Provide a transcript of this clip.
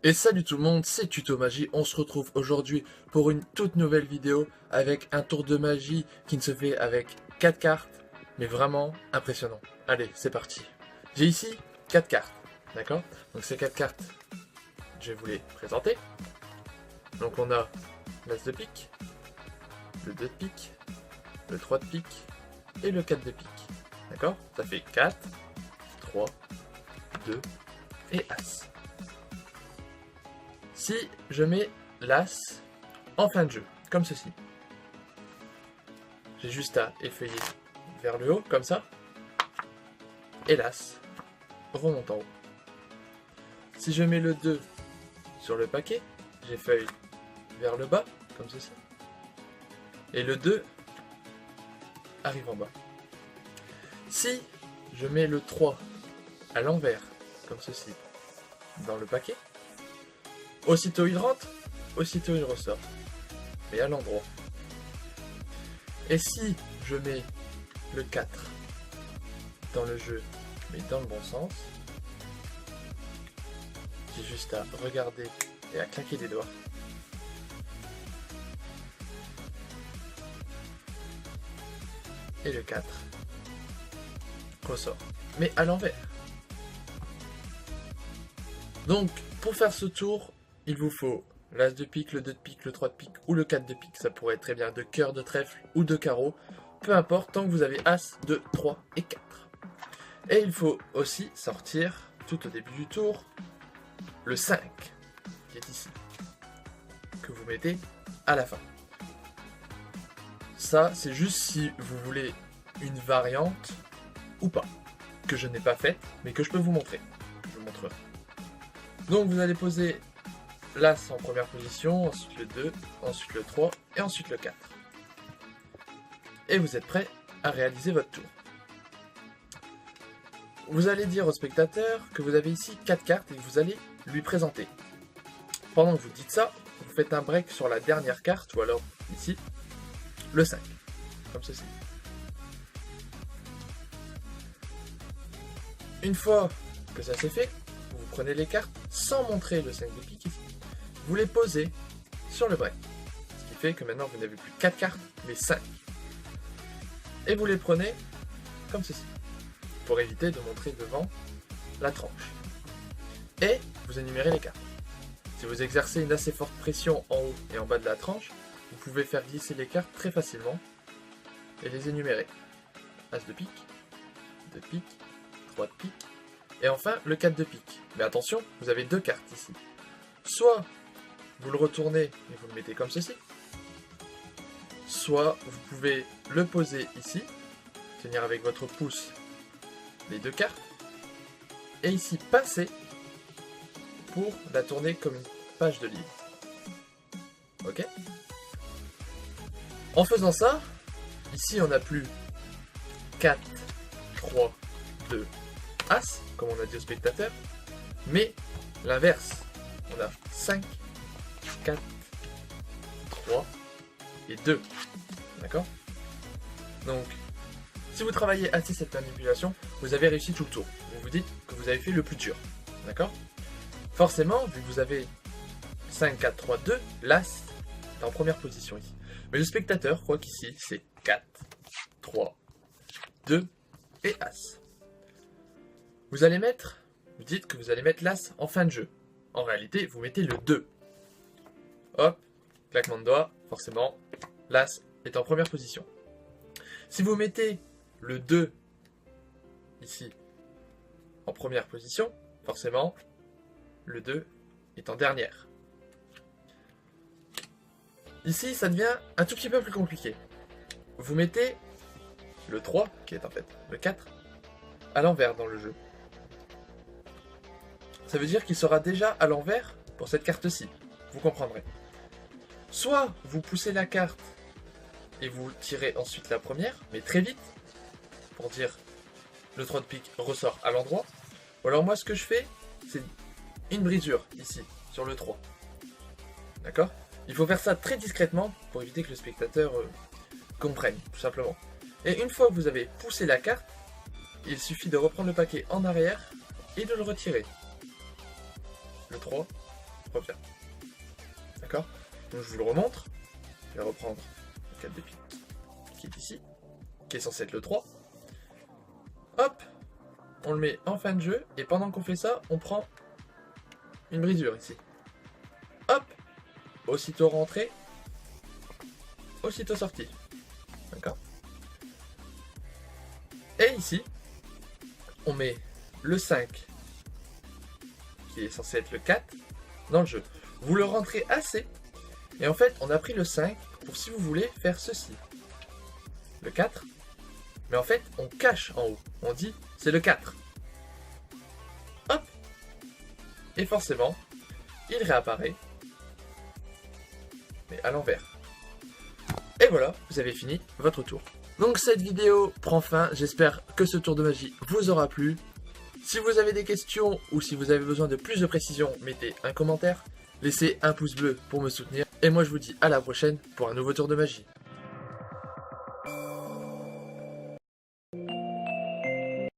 Et salut tout le monde, c'est Tuto Magie. On se retrouve aujourd'hui pour une toute nouvelle vidéo avec un tour de magie qui ne se fait avec 4 cartes, mais vraiment impressionnant. Allez, c'est parti. J'ai ici 4 cartes, d'accord? Donc ces 4 cartes, je vais vous les présenter. Donc on a l'As de pique, le 2 de pique, le 3 de pique et le 4 de pique. D'accord? Ça fait 4, 3, 2 et As. Si je mets l'As en fin de jeu, comme ceci, j'ai juste à effeuiller vers le haut, comme ça, et l'As remonte en haut. Si je mets le 2 sur le paquet, j'effeuille vers le bas, comme ceci, et le 2 arrive en bas. Si je mets le 3 à l'envers, comme ceci, dans le paquet, aussitôt il rentre, aussitôt il ressort, mais à l'endroit. Et si je mets le 4 dans le jeu, mais dans le bon sens, j'ai juste à regarder et à claquer des doigts. Et le 4 ressort, mais à l'envers. Donc, pour faire ce tour, il vous faut l'As de pique, le 2 de pique, le 3 de pique ou le 4 de pique. Ça pourrait être très bien de cœur, de trèfle ou de carreau. Peu importe, tant que vous avez As, 2, 3 et 4. Et il faut aussi sortir, tout au début du tour, le 5, qui est ici, que vous mettez à la fin. Ça, c'est juste si vous voulez une variante ou pas, que je n'ai pas faite, mais que je peux vous montrer. Je vous montrerai. Donc vous allez poser l'As en première position, ensuite le 2, ensuite le 3 et ensuite le 4. Et vous êtes prêt à réaliser votre tour. Vous allez dire au spectateur que vous avez ici 4 cartes et que vous allez lui présenter. Pendant que vous dites ça, vous faites un break sur la dernière carte, ou alors ici, le 5, comme ceci. Une fois que ça c'est fait, vous prenez les cartes sans montrer le 5 de pique ici. Vous les posez sur le break. Ce qui fait que maintenant vous n'avez plus 4 cartes, mais 5. Et vous les prenez comme ceci, pour éviter de montrer devant la tranche. Et vous énumérez les cartes. Si vous exercez une assez forte pression en haut et en bas de la tranche, vous pouvez faire glisser les cartes très facilement et les énumérer. As de pique, 2 de pique, 3 de pique, et enfin le 4 de pique. Mais attention, vous avez 2 cartes ici. Soit vous le retournez et vous le mettez comme ceci, soit vous pouvez le poser ici, tenir avec votre pouce les 2 cartes, et ici passer pour la tourner comme une page de livre. Ok? En faisant ça, ici on n'a plus 4, 3, 2, As, comme on a dit au spectateur, mais l'inverse. On a 5, 4, 3 et 2. D'accord? Donc, si vous travaillez assez cette manipulation, vous avez réussi tout le tour. Vous vous dites que vous avez fait le plus dur. D'accord? Forcément, vu que vous avez 5, 4, 3, 2, l'As est en première position ici. Mais le spectateur croit qu'ici, c'est 4, 3, 2 et As. Vous allez mettre, vous dites que vous allez mettre l'As en fin de jeu. En réalité, vous mettez le 2. Hop, claquement de doigts, forcément, l'As est en première position. Si vous mettez le 2 ici en première position, forcément, le 2 est en dernière. Ici, ça devient un tout petit peu plus compliqué. Vous mettez le 3, qui est en fait le 4, à l'envers dans le jeu. Ça veut dire qu'il sera déjà à l'envers pour cette carte-ci. Vous comprendrez. Soit vous poussez la carte et vous tirez ensuite la première, mais très vite, pour dire le 3 de pique ressort à l'endroit. Ou alors moi ce que je fais, c'est une brisure ici, sur le 3. D'accord? Il faut faire ça très discrètement pour éviter que le spectateur comprenne, tout simplement. Et une fois que vous avez poussé la carte, il suffit de reprendre le paquet en arrière et de le retirer. Le 3 revient. D'accord? Donc je vous le remontre. Je vais reprendre le 4 de pique qui est ici, qui est censé être le 3. Hop! On le met en fin de jeu, et pendant qu'on fait ça, on prend une brisure ici. Hop! Aussitôt rentré, aussitôt sorti. D'accord? Et ici, on met le 5, qui est censé être le 4, dans le jeu. Vous le rentrez assez, et en fait, on a pris le 5 pour, si vous voulez, faire ceci. Le 4, mais en fait, on cache en haut. On dit, c'est le 4. Hop! Et forcément, il réapparaît, mais à l'envers. Et voilà, vous avez fini votre tour. Donc cette vidéo prend fin, j'espère que ce tour de magie vous aura plu. Si vous avez des questions ou si vous avez besoin de plus de précision, mettez un commentaire, laissez un pouce bleu pour me soutenir. Et moi je vous dis à la prochaine pour un nouveau tour de magie.